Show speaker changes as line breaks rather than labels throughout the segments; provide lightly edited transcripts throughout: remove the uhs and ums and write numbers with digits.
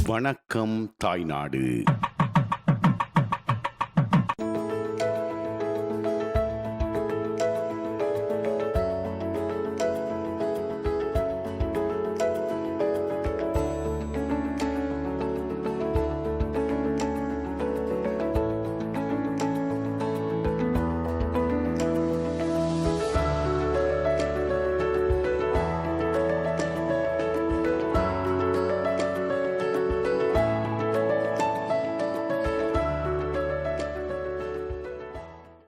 வணக்கம் தாய்நாடு.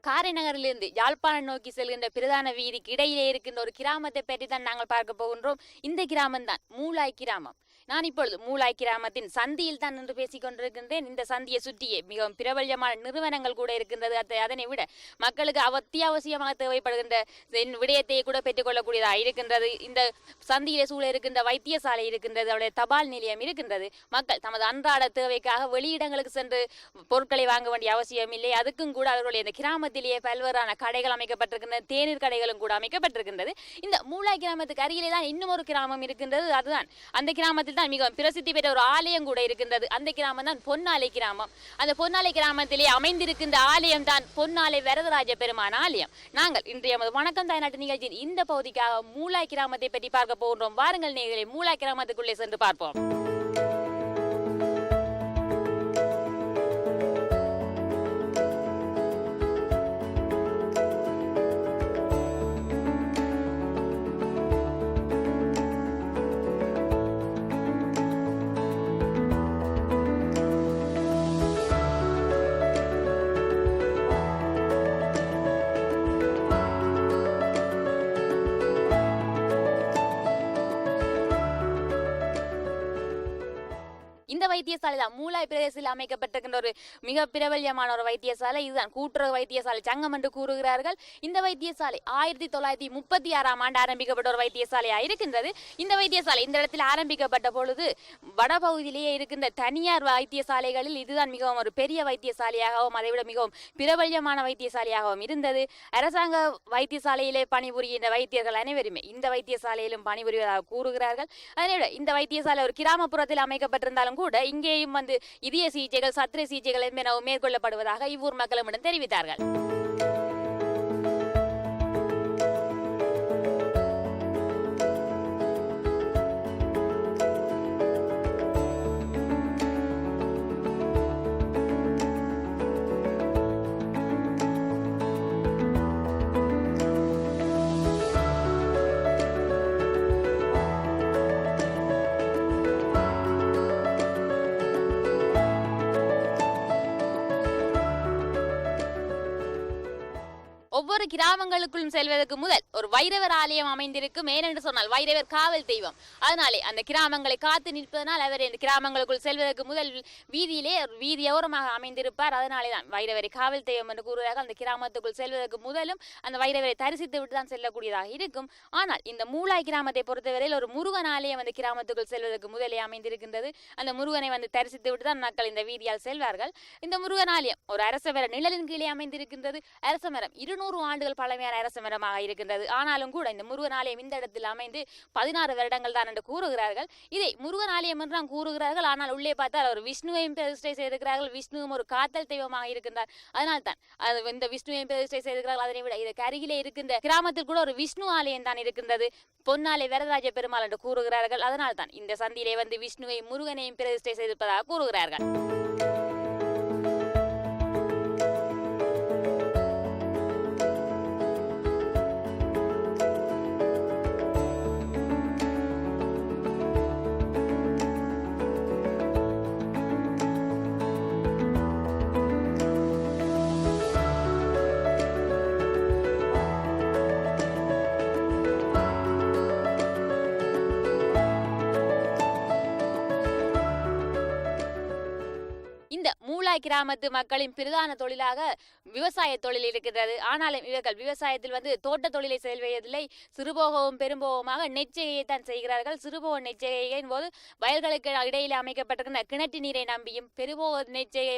காரைநகரிலிருந்து யாழ்ப்பாணம் நோக்கி செல்கின்ற பிரதான வீதிக்கு இடையிலே இருக்கின்ற ஒரு கிராமத்தை பற்றி தான் நாங்கள் பார்க்க போகின்றோம். இந்த கிராமம் தான் மூலாய் கிராமம். நான் இப்பொழுது மூலாய் கிராமத்தின் சந்தியில் தான் நின்று பேசிக் கொண்டிருக்கின்றேன். இந்த சந்தியை சுற்றியே மிகவும் பிரபல்யமான நிறுவனங்கள் கூட இருக்கின்றது. அதனை விட மக்களுக்கு அத்தியாவசியமாக தேவைப்படுகின்ற விடயத்தை கூட பெற்றுக்கொள்ளக்கூடியதாக இருக்கின்றது. இந்த சந்தியிலே சூழ இருக்கின்ற வைத்தியசாலை இருக்கின்றது, அவருடைய தபால் நிலையம் இருக்கின்றது. மக்கள் தமது அன்றாட தேவைக்காக வெளியிடங்களுக்கு சென்று பொருட்களை வாங்க வேண்டிய அவசியம் இல்லை. அதுக்கும் கூட அவர்களுடைய இந்த கிராமத்திலேயே பல்வேறான கடைகள் அமைக்கப்பட்டிருக்கின்றன, தேநீர் கடைகளும் கூட அமைக்கப்பட்டிருக்கின்றது. இந்த மூலாய் கிராமத்துக்கு அருகிலே தான் இன்னும் ஒரு கிராமம் இருக்கின்றது. அதுதான் அந்த கிராமத்தில் தான் மிகவும் பிரசித்தி பெற்ற ஒரு ஆலயம் கூட இருக்கின்றது. அந்த கிராமம் தான் பொன்னாலை கிராமம். அந்த பொன்னாலை கிராமத்திலே அமைந்திருக்கின்ற ஆலயம் தான் பொன்னாலை வரதராஜ பெருமான் ஆலயம். நாங்கள் இன்றைய வணக்கம் தாய்நாட்டு நிகழ்ச்சியின் இந்த பகுதிக்காக மூலாய் கிராமத்தை பற்றி பார்க்க போகின்றோம். வாருங்கள் நேயர்களே, மூலாய் கிராமத்துக்குள்ளே சென்று பார்ப்போம். இந்த வைத்தியசாலை தான் மூலாய் பிரதேசத்தில் அமைக்கப்பட்டிருக்கின்ற ஒரு மிக பிரபல்யமான ஒரு வைத்தியசாலை. இதுதான் கூட்டுறவு வைத்தியசாலை சங்கம் என்று கூறுகிறார்கள். இந்த வைத்தியசாலை 1936ஆம் ஆண்டு ஆரம்பிக்கப்பட்ட ஒரு வைத்தியசாலையாக இருக்கின்றது. இந்த வைத்தியசாலை இந்த இடத்தில் ஆரம்பிக்கப்பட்ட பொழுது வடபகுதியிலேயே இருக்கின்ற தனியார் வைத்தியசாலைகளில் இதுதான் மிகவும் ஒரு பெரிய வைத்தியசாலையாகவும் அதைவிட மிகவும் பிரபல்யமான வைத்தியசாலையாகவும் இருந்தது. அரசாங்க வைத்தியசாலையிலே பணிபுரிகின்ற வைத்தியர்கள் அனைவருமே இந்த வைத்தியசாலையிலும் பணிபுரிவதாக கூறுகிறார்கள். அதனை இந்த வைத்தியசாலை ஒரு கிராமப்புறத்தில் அமைக்கப்பட்டிருந்தாலும் கூட இங்கேயும் இதய சிகிச்சைகள், சத்திர சிகிச்சைகள் என்பன மேற்கொள்ளப்படுவதாக இவ்வூர் மக்களிடம் தெரிவித்தார்கள். ஒவ்வொரு கிராமங்களுக்குள்ளும் செல்வதற்கு முதல் ஒரு வைரவர் ஆலயம் அமைந்திருக்கும். ஏனென்று சொன்னால் வைரவர் காவல் தெய்வம். அதனாலே அந்த கிராமங்களை காத்து நிற்பதனால் அவர் இந்த கிராமங்களுக்குள் செல்வதற்கு முதல் வீதியிலே வீதியோரமாக அமைந்திருப்பார். அதனாலே தான் வைரவரை காவல் தெய்வம் என்று கூறுகிறார்கள். அந்த கிராமத்துக்குள் செல்வதற்கு முதலும் அந்த வைரவரை தரிசித்து விட்டு தான் செல்லக்கூடியதாக இருக்கும். ஆனால் இந்த மூலாய் கிராமத்தை பொறுத்தவரையில் ஒரு முருகன் ஆலயம் அந்த கிராமத்துக்குள் செல்வதற்கு முதலே அமைந்திருக்கின்றது. அந்த முருகனை தரிசித்து விட்டு தான் மக்கள் இந்த வீதியால் செல்வார்கள். இந்த முருகன் ஆலயம் ஒரு அரச மர நிழலின் கீழே அமைந்திருக்கின்றது. அரச மரம் 200 ஆண்டுகள் பழமையான அரச மரமாக இருக்கின்றது. ஆனாலும் கூட இந்த முருகன் ஆலயம் இந்த இடத்தில் அமைந்து 16 வருடங்கள் தான் என்று கூறுகிறார்கள். இதை முருகன் ஆலயம் என்று தான் கூறுகிறார்கள். ஆனால் உள்ளே பார்த்தால் ஒரு விஷ்ணுவையும் பிரதிஷ்டை செய்திருக்கிறார்கள். விஷ்ணுவும் ஒரு காத்தல் தெய்வமாக இருக்கின்றார். அதனால் தான் இந்த விஷ்ணுவையும் பிரதிஷ்டை செய்திருக்கிறார்கள். அதனை விட இதற்கு அருகிலே இருக்கின்ற கிராமத்தில் கூட ஒரு விஷ்ணு ஆலயம் தான் இருக்கின்றது. பொன்னாலை வரதராஜ பெருமாள் என்று கூறுகிறார்கள். அதனால் தான் இந்த சந்தியிலே விஷ்ணுவையும் முருகனையும் பிரதிஷ்டை செய்திருப்பதாக கூறுகிறார்கள். மூளாய் கிராமத்து மக்களின் பிரதான தொழிலாக விவசாய தொழில் இருக்கிறது. ஆனாலும் இவர்கள் விவசாயத்தில் தோட்ட தொழிலை செய்வதில்லை. சிறுபோகவும் பெரும்போகமாக நெச்சையை தான் செய்கிறார்கள். சிறுபோக நெச்சையின் போது வயல்களுக்கு இடையிலே அமைக்கப்பட்டிருக்கின்ற கிணற்று நீரை நம்பியும், பெரும்போக நெச்சையை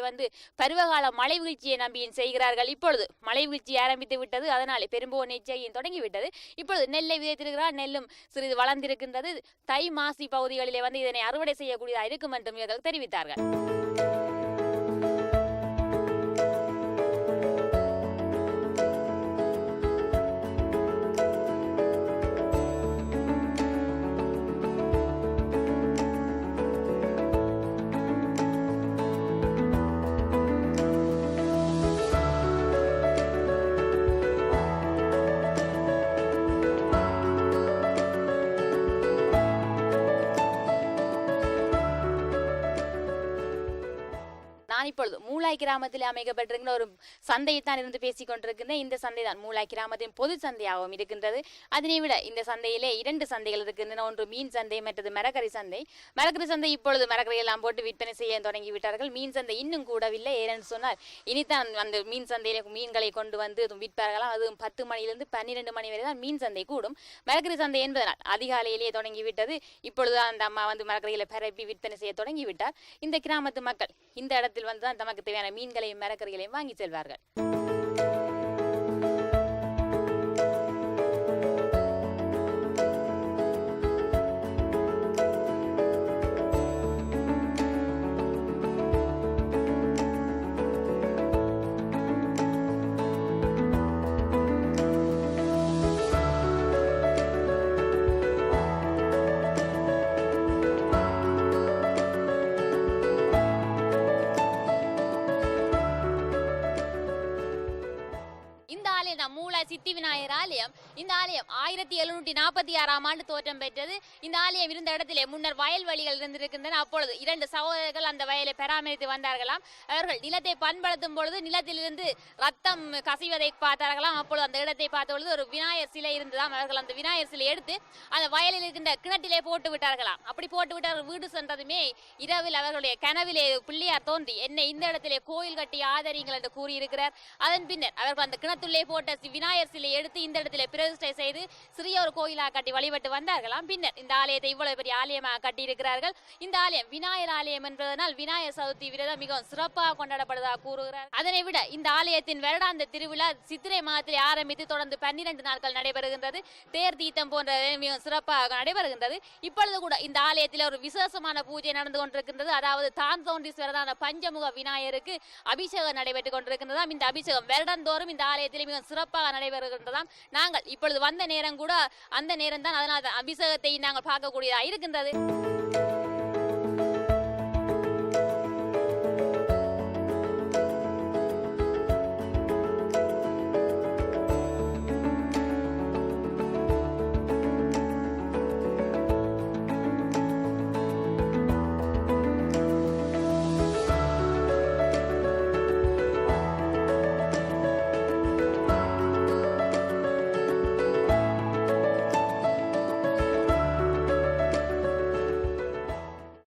பருவகால மழை வீழ்ச்சியை நம்பியும் செய்கிறார்கள். இப்பொழுது மழை வீழ்ச்சி ஆரம்பித்து விட்டது. அதனாலே பெரும்போக நெச்சையும் தொடங்கிவிட்டது. இப்பொழுது நெல்லை விதைத்திருக்கிறார். நெல்லும் சிறிது வளர்ந்திருக்கின்றது. தை மாசி பகுதிகளிலே இதனை அறுவடை செய்யக்கூடியதாக இருக்கும் என்றும் இவர்கள் தெரிவித்தார்கள். நான் இப்பொழுது மூளாய் கிராமத்தில் அமைக்கப்பட்டிருக்கின்ற ஒரு சந்தையைத்தான் இருந்து பேசிக் கொண்டிருக்கின்றேன். இந்த சந்தை தான் மூளாய் கிராமத்தின் பொது சந்தையாகவும் இருக்கின்றது. அதனை விட இந்த சந்தையிலே 2 சந்தைகள் இருக்கின்றன. ஒன்று மீன் சந்தை, மற்றது மரக்கறி சந்தை. மரக்கறி சந்தை இப்பொழுது மரக்கறி எல்லாம் போட்டு விற்பனை செய்ய தொடங்கி விட்டார்கள். மீன் சந்தை இன்னும் கூடவில்லை. ஏனென்று சொன்னால் இனித்தான் அந்த மீன் சந்தையில மீன்களை கொண்டு விற்பார்களாம். அதுவும் 10 மணியிலிருந்து 12 மணி வரை தான் மீன் சந்தை கூடும். மரக்கறி சந்தை என்பதனால் அதிகாலையிலேயே தொடங்கிவிட்டது. இப்பொழுது அந்த அம்மா மரக்கறிகளை பரப்பி விற்பனை செய்ய தொடங்கிவிட்டார். இந்த கிராமத்து மக்கள் இந்த இடத்தில் தான் தமக்கு தேவையான மீன்களையும் மரக்கறிகளையும் வாங்கி செல்வார்கள். மூளாய் சித்தி விநாயகர் ஆலயம். இந்த ஆலயம் 1746ஆம் ஆண்டு தோற்றம் பெற்றது. இந்த ஆலயம் இருந்த இடத்திலே முன்னர் வயல்வெளிகள் இருந்திருக்கின்றன. அப்பொழுது 2 சகோதரர்கள் அந்த வயலை பராமரித்து வந்தார்களாம். அவர்கள் நிலத்தை பண்படுத்தும் பொழுது நிலத்திலிருந்து ரத்தம் கசிவதை பார்த்தார்களாம். அப்பொழுது அந்த இடத்தை பார்த்த பொழுது ஒரு விநாயகர் சிலை இருந்ததாம். அவர்கள் அந்த விநாயகர் சிலை எடுத்து அந்த வயலில் இருக்கின்ற கிணற்றிலே போட்டு விட்டார்களாம். அப்படி போட்டு விட்டார்கள். வீடு சென்றதுமே இரவில் அவர்களுடைய கனவிலே பிள்ளையார் தோன்றி என்னை இந்த இடத்திலே கோயில் கட்டி ஆதரிங்கள் என்று கூறியிருக்கிறார். அதன் பின்னர் அவர்கள் அந்த கிணத்துள்ளே போட்ட விநாயகர் சிலை எடுத்து இந்த இடத்திலே பிரதிஷ்டை செய்து சிறிய ஒரு கோயிலாக கட்டி வழிபட்டு வந்தார்களாம். பின்னர் இந்த ஆலயத்தை இவ்வளவு பெரிய ஆலயமாக கட்டி இருக்கிறார்கள். இந்த ஆலயம் விநாயகர் ஆலயம் என்பதனால் விநாயகர் சதுர்த்தி விரதம் மிகவும் சிறப்பாக கொண்டாடப்படுவதாக கூறுகிறார். அதனை விட இந்த ஆலயத்தின் வருடாந்த திருவிழா சித்திரை மாதத்திலே ஆரம்பித்து தொடர்ந்து 12 நாட்கள் நடைபெறுகின்றது. தேர் தீர்த்தம் போன்ற மிகவும் சிறப்பாக நடைபெறுகின்றது. இப்பொழுது கூட இந்த ஆலயத்தில் ஒரு விசேஷமான பூஜை நடந்து கொண்டிருக்கின்றது. அதாவது தான் தோன்றீஸ்வரரான பஞ்சமுக விநாயகருக்கு அபிஷேகம் நடைபெற்றுக் கொண்டிருக்கின்றதாம். இந்த அபிஷேகம் வருடந்தோறும் இந்த ஆலயத்தில் மிகவும் சிறப்பாக நடைபெறுகின்றதாம். நாங்கள் இப்பொழுது வந்த நேரம் கூட அந்த நேரம் தான். அதனால் அபிஷேகத்தை நாங்கள் பார்க்கக்கூடியதாக இருக்கின்றது.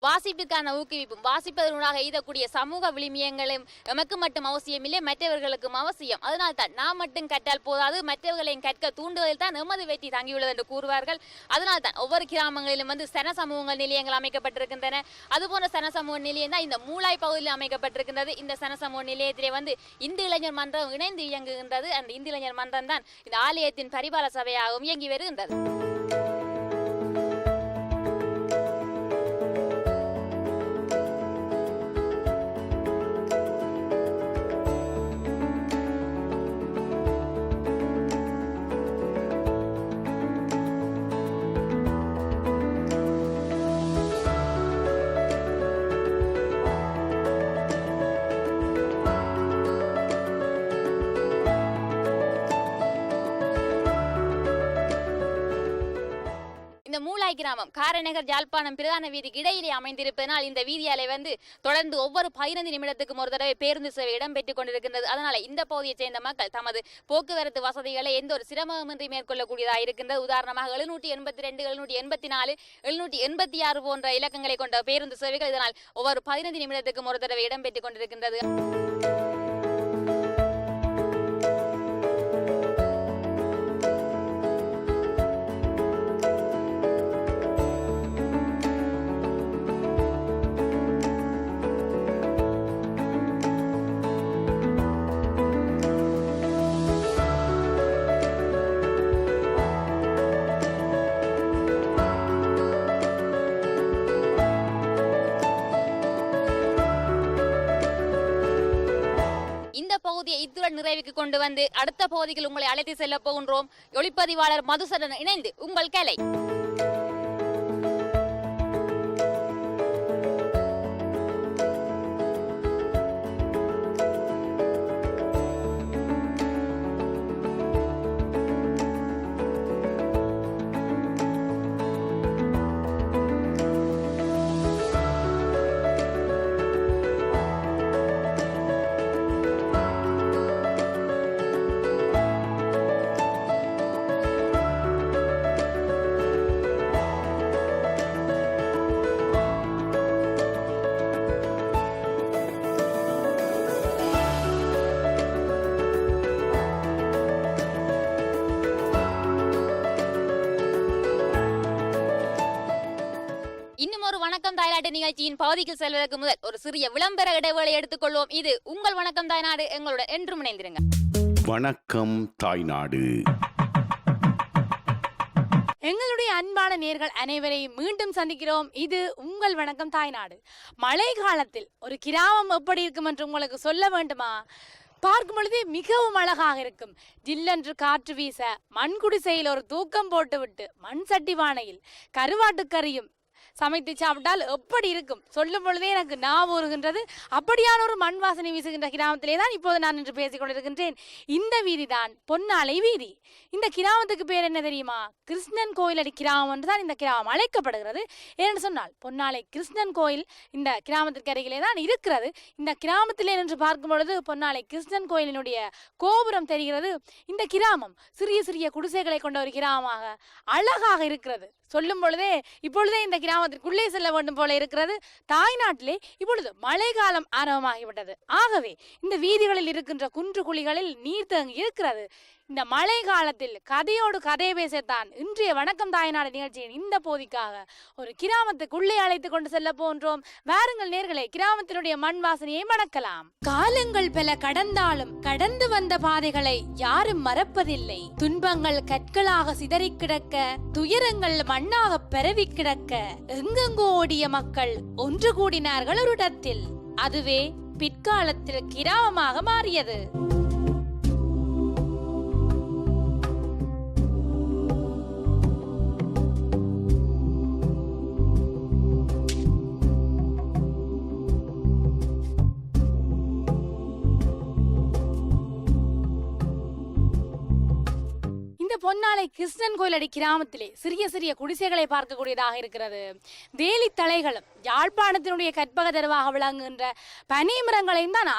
வாசிப்புக்கான ஊக்குவிப்பும் வாசிப்பதனூடாக எய்தக்கூடிய சமூக விளிமியங்களும் எமக்கு மட்டும் அவசியமில்லை, மற்றவர்களுக்கும் அவசியம். அதனால் தான் நாம் மட்டும் கற்றால் போதாது, மற்றவர்களையும் கற்க தூண்டுவதில் தான் எமது வெற்றி தங்கியுள்ளது என்று கூறுவார்கள். அதனால் தான் ஒவ்வொரு கிராமங்களிலும் சன சமூகங்கள் நிலையங்கள் அமைக்கப்பட்டிருக்கின்றன. அதுபோன்ற சன சமூக நிலையம் தான் இந்த மூளாய் பகுதியில் அமைக்கப்பட்டிருக்கின்றது. இந்த சன சமூக நிலையத்திலே இந்து இளைஞர் மன்றம் இணைந்து இயங்குகின்றது. அந்த இந்து இளைஞர் மன்றம் தான் இந்த ஆலயத்தின் பரிபால சபையாகவும் இயங்கி வருகின்றது. கிராமம் காரைநகர் யாழ்ப்பாணம் பிரதான வீதிக்கு இடையிலே அமைந்திருப்பதனால் இந்த வீதியாலை தொடர்ந்து ஒவ்வொரு 15 நிமிடத்துக்கும் ஒரு தடவை பேருந்து சேவை இடம்பெற்றுக் கொண்டிருக்கின்றது. அதனால இந்த பகுதியைச் சேர்ந்த மக்கள் தமது போக்குவரத்து வசதிகளை எந்த ஒரு சிரமமின்றி மேற்கொள்ளக்கூடியதாக இருக்கின்றது. உதாரணமாக 782, 784, 786 போன்ற இலக்கங்களை கொண்ட பேருந்து சேவைகள் இதனால் ஒவ்வொரு 15 நிமிடத்துக்கும் ஒரு தடவை இடம்பெற்றுக் கொண்டிருக்கின்றது. இந்த பகுதியை இத்துடன் நிறைவுக்கு கொண்டு அடுத்த பகுதியில் உங்களை அழைத்து செல்ல போகின்றோம். ஒளிப்பதிவாளர் மதுசரன் இணைந்து உங்கள் கலை. இன்னும் ஒரு வணக்கம் தாய்நாடு நிகழ்ச்சியின் பகுதிக்கு செல்வதற்கு முதல் ஒரு சிறிய விளம்பர இடைவேளை எடுத்துக்கொள்வோம். இது உங்கள் வணக்கம் தாய்நாடு. எங்களுடன் என்றும் இணைந்திருங்க.
வணக்கம் தாய்நாடு.
எங்களுடைய அன்பான நேர்கள் அனைவரையும் மீண்டும் சந்திக்கிறோம். இது உங்கள் வணக்கம் தாய்நாடு. மழை காலத்தில் ஒரு கிராமம் எப்படி இருக்கும் என்று உங்களுக்கு சொல்ல வேண்டுமா? பார்க்கும் பொழுதே மிகவும் அழகாக இருக்கும். ஜில்லென்று காற்று வீச, மண் குடிசையில் ஒரு தூக்கம் போட்டுவிட்டு மண் சட்டி பானையில் கருவாட்டு கறியும் சமைத்து சாப்பிட்டால் எப்படி இருக்கும்? சொல்லும் பொழுதே எனக்கு ஞாபகம் வருகின்றது. அப்படியான ஒரு மண் வாசனை வீசுகின்ற கிராமத்திலே தான் இப்போது நான் இன்று பேசிக் கொண்டிருக்கின்றேன். இந்த வீதி தான் பொன்னாலை வீதி. இந்த கிராமத்துக்கு பேர் என்ன தெரியுமா? கிருஷ்ணன் கோயிலடி கிராமம் என்று தான் இந்த கிராமம் அழைக்கப்படுகிறது. ஏன்னு சொன்னால் பொன்னாலை கிருஷ்ணன் கோயில் இந்த கிராமத்திற்கு அருகிலே தான் இருக்கிறது. இந்த கிராமத்திலே நின்று பார்க்கும் பொழுது பொன்னாலை கிருஷ்ணன் கோயிலினுடைய கோபுரம் தெரிகிறது. இந்த கிராமம் சிறிய சிறிய குடிசைகளை கொண்ட ஒரு கிராமமாக அழகாக இருக்கிறது. சொல்லும் பொழுதே இப்பொழுதே இந்த கிராமத்திற்குள்ளே செல்ல வேண்டும் போல இருக்கிறது. தாய்நாட்டிலே இப்பொழுது மழை காலம் ஆரம்பமாகிவிட்டது. ஆகவே இந்த வீதிகளில் இருக்கின்ற குன்று குழிகளில் நீர் தேங்கி இருக்கிறது. இந்த மழை காலத்தில் கதையோடு கதை பேசத்தான் இன்றைய வணக்கம் தாய்நாடு நிகழ்ச்சியின் இந்த போதிக்காக ஒரு கிராமத்துக்குள்ளே அழைத்து கொண்டு செல்ல போன்றோம். வாருங்கள் நேர்களே, கிராமத்தினுடைய மண் வாசனையை மணக்கலாம். காலங்கள் பல கடந்தாலும் கடந்து வந்த பாதைகளை யாரும் மறப்பதில்லை. துன்பங்கள் கற்களாக சிதறி கிடக்க, துயரங்கள் மண்ணாக பரவி கிடக்க, எங்கெங்கோ ஓடிய மக்கள் ஒன்று கூடினார்கள் ஒரு இடத்தில். அதுவே பிற்காலத்தில் கிராமமாக மாறியது. பொன்னாலை கிருஷ்ணன் கோயிலடி கிராமத்திலே சிறிய சிறிய குடிசைகளை பார்க்கக்கூடியதாக இருக்கிறது. வேலி தலைகளும் யாழ்ப்பாணத்தினுடைய கற்பக தருவாக விளங்குகின்ற பனிமரங்களையும் தான்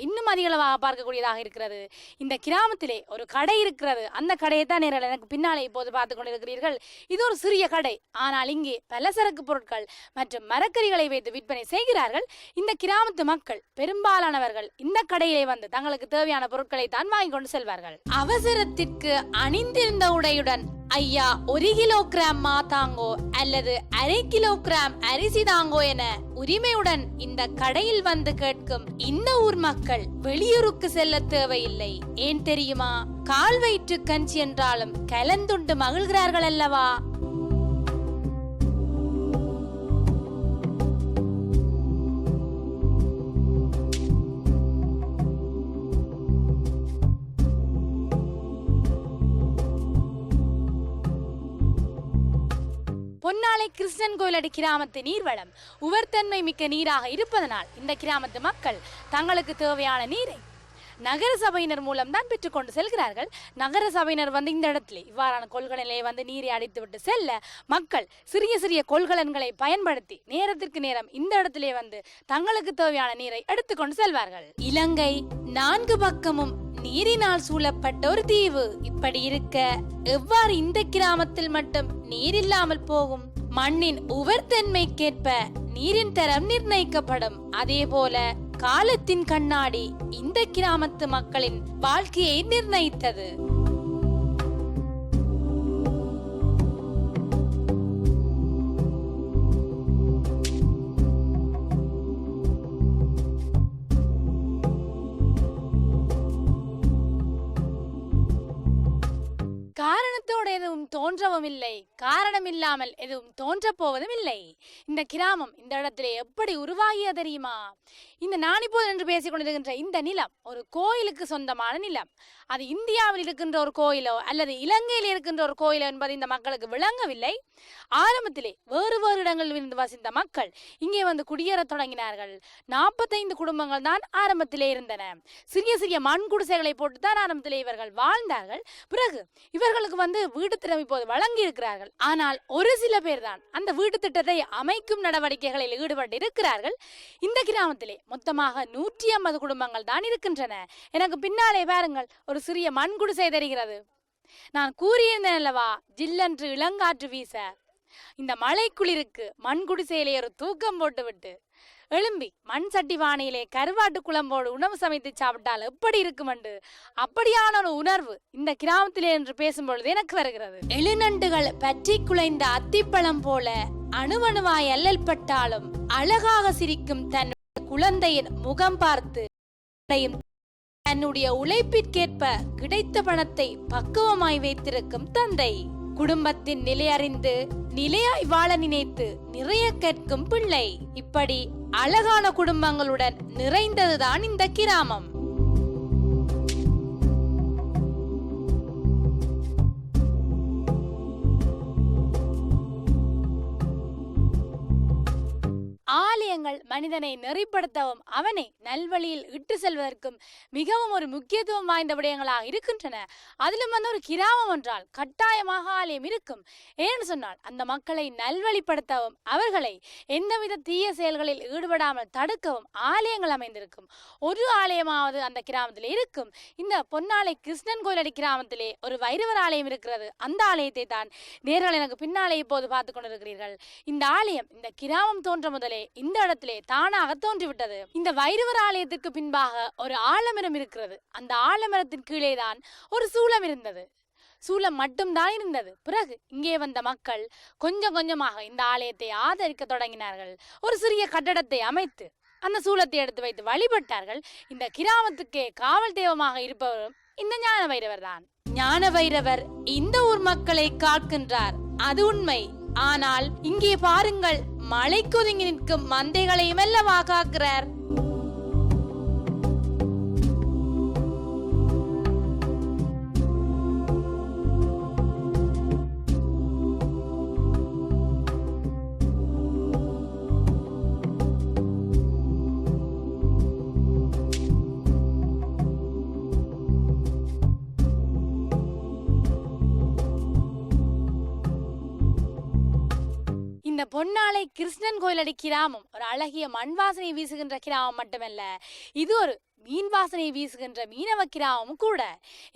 இன்னும் அதிகளவாக பார்க்கக்கூடியதாக இருக்கிறது. இந்த கிராமத்திலே ஒரு கடை இருக்கிறது. அந்த கடையை தான் நேரில் எனக்கு பின்னாலே இப்போது பார்த்து கொண்டிருக்கிறீர்கள். இது ஒரு சிறிய கடை. ஆனால் இங்கே பலசரக்கு பொருட்கள் மற்றும் மரக்கறிகளை வைத்து விற்பனை செய்கிறார்கள். இந்த கிராமத்து மக்கள் பெரும்பாலானவர்கள் இந்த கடையிலே தங்களுக்கு தேவையான பொருட்களை தான் வாங்கி கொண்டு செல்வார்கள். அவசரத்திற்கு அணிந்திருந்த உடையுடன் ஐயா 1 கிலோகிராம் மா தாங்கோ அல்லது அரை கிலோகிராம் அரிசி தாங்கோ என உரிமையுடன் இந்த கடையில் கேட்கும் இந்த ஊர் மக்கள் வெளியூருக்கு செல்ல தேவையில்லை. ஏன் தெரியுமா? கால் வயிற்று கஞ்சி என்றாலும் கலந்துண்டு மகிழ்கிறார்கள் அல்லவா? பொன்னாலை கிருஷ்ணன் கோயிலடி கிராமத்து நீர்வளம் உவர்த்தன்மை மிக்க நீராக இருப்பதனால் இந்த கிராமத்து மக்கள் தங்களுக்கு தேவையான நீரை நகர சபையினர் மூலம் தான் பெற்றுக்கொண்டு செல்கிறார்கள். நகர சபையினர் வந்து இந்த இடத்துல இவ்வாறான கொள்கலனை வந்து நீரை அடித்து விட்டு செல்ல மக்கள் சிறிய சிறிய கொள்கலன்களை பயன்படுத்தி நேரத்திற்கு நேரம் இந்த இடத்திலே வந்து தங்களுக்கு தேவையான நீரை எடுத்துக்கொண்டு செல்வார்கள். இலங்கை 4 பக்கமும் நீரினால் சூழப்பட்ட ஒரு தீவு. இப்படி இருக்க எவ்வாறு இந்த கிராமத்தில் மட்டும் நீர் இல்லாமல் போகும்? மண்ணின் உவர்த்தன்மைக்கேற்ப நீரின் தரம் நிர்ணயிக்கப்படும். அதே போல காலத்தின் கண்ணாடி இந்த கிராமத்து மக்களின் வாழ்க்கையை நிர்ணயித்தது. காரணத்தோடு எதுவும் தோன்றவும் இல்லை, காரணம் இல்லாமல் எதுவும் தோன்ற போவதும் இல்லை. இந்த கிராமம் இந்த இடத்திலே எப்படி உருவாகிய தெரியுமா? இந்த நான் இப்போது என்று பேசிக் கொண்டிருக்கின்ற இந்த நிலம் ஒரு கோயிலுக்கு சொந்தமான நிலம். அது இந்தியாவில் இருக்கின்ற ஒரு கோயிலோ அல்லது இலங்கையில் இருக்கின்ற ஒரு கோயிலோ என்பது இந்த மக்களுக்கு விளங்கவில்லை. ஆரம்பத்திலே வேறு வேறு இடங்களில் இருந்து வசித்த மக்கள் இங்கே வந்து குடியேற தொடங்கினார்கள். 45 குடும்பங்கள் தான் ஆரம்பத்திலே இருந்தன. சிறிய சிறிய மண் குடிசைகளை போட்டு தான் ஆரம்பத்திலே இவர்கள் வாழ்ந்தார்கள். பிறகு இவர்களுக்கு வந்து வீட்டு திட்டம் இப்போது வழங்கி இருக்கிறார்கள். ஆனால் ஒரு சில பேர் தான் அந்த வீட்டு திட்டத்தை அமைக்கும் நடவடிக்கைகளில் ஈடுபட்டு இருக்கிறார்கள். இந்த கிராமத்திலே மொத்தமாக 150 குடும்பங்கள் தான் இருக்கின்றன. எனக்கு பின்னாலே பாருங்கள், ஒரு சிறிய மண் குடிசை தெரிகிறது. நான் கூறியிருந்தேன் அல்லவா, ஜில்லென்று இளங்காற்று வீச இந்த மழை குளிருக்கு மண் குடிசையிலே ஒரு தூக்கம் போட்டு விட்டு எழும்பி மண் சட்டி பானையிலே கருவாட்டு குழம்போடு உணவு சமைத்து சாப்பிட்டால் எப்படி இருக்கும் என்று அப்படியான ஒரு உணர்வு இந்த கிராமத்திலே என்று பேசும்பொழுது எனக்கு வருகிறது. எழுநண்டுகள் பற்றி குலைந்த அத்திப்பழம் போல அணுவணுவாய் அல்லல்பட்டாலும் அழகாக சிரிக்கும் தன் குழந்தையின் முகம் பார்த்து தன்னுடைய உழைப்பிற்கேற்ப கிடைத்த பணத்தை பக்குவமாய் வைத்திருக்கும் தந்தை, குடும்பத்தின் நிலை அறிந்து நிலையாய் வாழ நினைத்து நிறைய கேட்கும் பிள்ளை, இப்படி அழகான குடும்பங்களுடன் நிறைந்ததுதான் இந்த கிராமம். ஆலயங்கள் மனிதனை நெறிப்படுத்தவும் அவனை நல்வழியில் இட்டு செல்வதற்கும் மிகவும் ஒரு முக்கியத்துவம் வாய்ந்த விடயங்களாக இருக்கின்றன. அதிலும் வந்து ஒரு கிராமம் என்றால் கட்டாயமாக ஆலயம் இருக்கும். ஏன்னு சொன்னால் அந்த மக்களை நல்வழிப்படுத்தவும் அவர்களை எந்தவித தீய செயல்களில் ஈடுபடாமல் தடுக்கவும் ஆலயங்கள் அமைந்திருக்கும். ஒரு ஆலயமாவது அந்த கிராமத்தில் இருக்கும். இந்த பொன்னாலை கிருஷ்ணன் கோயிலடி கிராமத்திலே ஒரு வைரவர் ஆலயம் இருக்கிறது. அந்த ஆலயத்தை தான் நேர்கள் எனக்கு பின்னாலே இப்போது பார்த்து கொண்டிருக்கிறீர்கள். இந்த ஆலயம் இந்த கிராமம் தோன்ற முதலே இந்த இடத்திலே தானாக தோன்றிவிட்டது. இந்த வைரவர் ஆலயத்திற்கு பின்பாக ஒரு ஆலமரம் இருக்கிறது. அந்த ஆலமரத்தின் கீழே தான் ஒரு சூலம் இருந்தது. சூலம் மட்டும்தான் இருந்தது. பிறகு இங்கே வந்த மக்கள் கொஞ்சம் கொஞ்சமாக இந்த ஆலயத்தை ஆதரிக்க தொடங்கினார்கள். ஒரு சிறிய கட்டடத்தை அமைத்து அந்த சூலத்தை எடுத்து வைத்து வழிபட்டார்கள். இந்த கிராமத்துக்கே காவல் தெய்வமாக இருப்பவரும் இந்த ஞான வைரவர் தான். ஞான வைரவர் இந்த ஊர் மக்களை காக்கின்றார், அது உண்மை. ஆனால் இங்கே பாருங்கள், மழை கொதுங்கி நிற்கும் மந்தைகளையும் அல்லவா காக்கிறார். இந்த பொன்னாலை கிருஷ்ணன் கோயிலடி கிராமம் ஒரு அழகிய மண் வாசனை வீசுகின்ற கிராமம் மட்டுமல்ல, இது ஒரு மீன் வாசனை வீசுகின்ற மீனவ கிராமமும் கூட.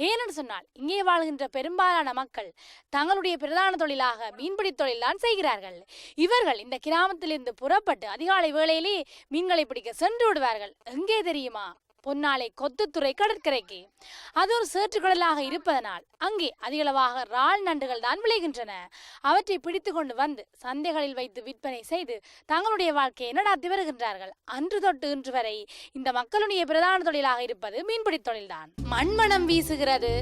ஏனென்று சொன்னால் இங்கே வாழ்கின்ற பெரும்பாலான மக்கள் தங்களுடைய பிரதான தொழிலாக மீன்பிடி தொழில் தான் செய்கிறார்கள். இவர்கள் இந்த கிராமத்திலிருந்து புறப்பட்டு அதிகாலை வேளையிலே மீன்களை பிடிக்க சென்று விடுவார்கள். எங்கே தெரியுமா? பொன்னாலை கொத்துத்துறை கடற்கரைக்கு. அது ஒரு சேற்றுக்கடலாக இருப்பதனால் அங்கே அதிகளவாக இறால் நண்டுகள் தான் விளைகின்றன. அவற்றை பிடித்து கொண்டு வந்து சந்தைகளில் வைத்து விற்பனை செய்து தங்களுடைய வாழ்க்கையை நடாத்தி வருகின்றார்கள். அன்று தொட்டு இன்று வரை இந்த மக்களுடைய பிரதான தொழிலாக இருப்பது மீன்பிடி தொழில்தான். மண்மணம் வீசுகிறது,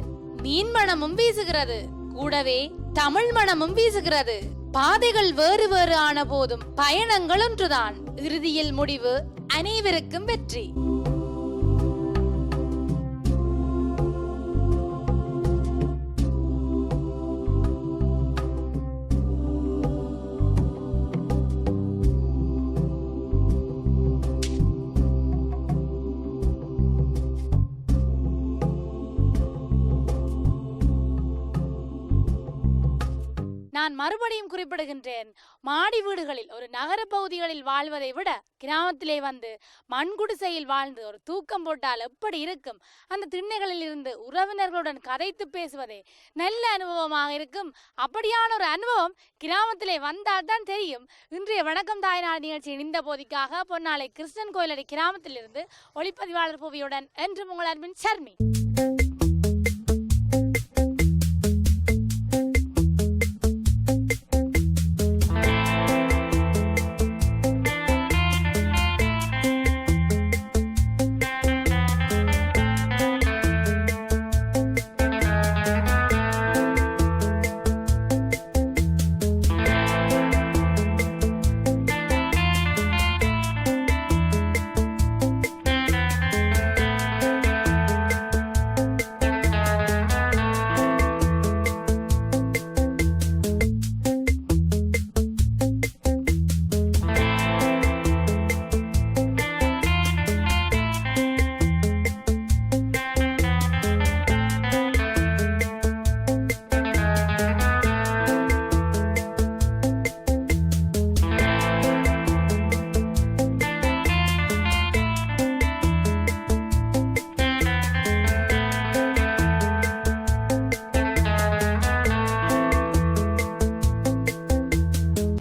மீன் மணமும் வீசுகிறது, கூடவே தமிழ் மணமும் வீசுகிறது. பாதைகள் வேறு வேறு ஆன போதும் பயணங்கள் ஒன்றுதான். இறுதியில் முடிவு அனைவருக்கும் வெற்றி. நான் மறுபடியும் குறிப்பிடுகின்றேன், மாடி வீடுகளில் ஒரு நகர பகுதிகளில் வாழ்வதை விட கிராமத்திலே வந்து மண்குடிசையில் வாழ்ந்து ஒரு தூக்கம் போட்டால் எப்படி இருக்கும்? அந்த திண்ணைகளில் இருந்து உறவினர்களுடன் கதைத்து பேசுவதே நல்ல அனுபவமாக இருக்கும். அப்படியான ஒரு அனுபவம் கிராமத்திலே வந்தால் தான் தெரியும். இன்றைய வணக்கம் தாய்நாடு நிகழ்ச்சியின் இந்த போதிக்காக பொன்னாலை கிருஷ்ணன் கோயிலடி கிராமத்திலிருந்து ஒளிப்பதிவாளர் புவியுடன் என்றும் உங்கள் அன்பின் சர்மி.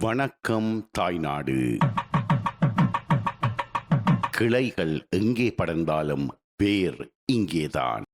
வணக்கம் தாய்நாடு. கிளைகள் எங்கே படர்ந்தாலும் வேர் இங்கேதான்.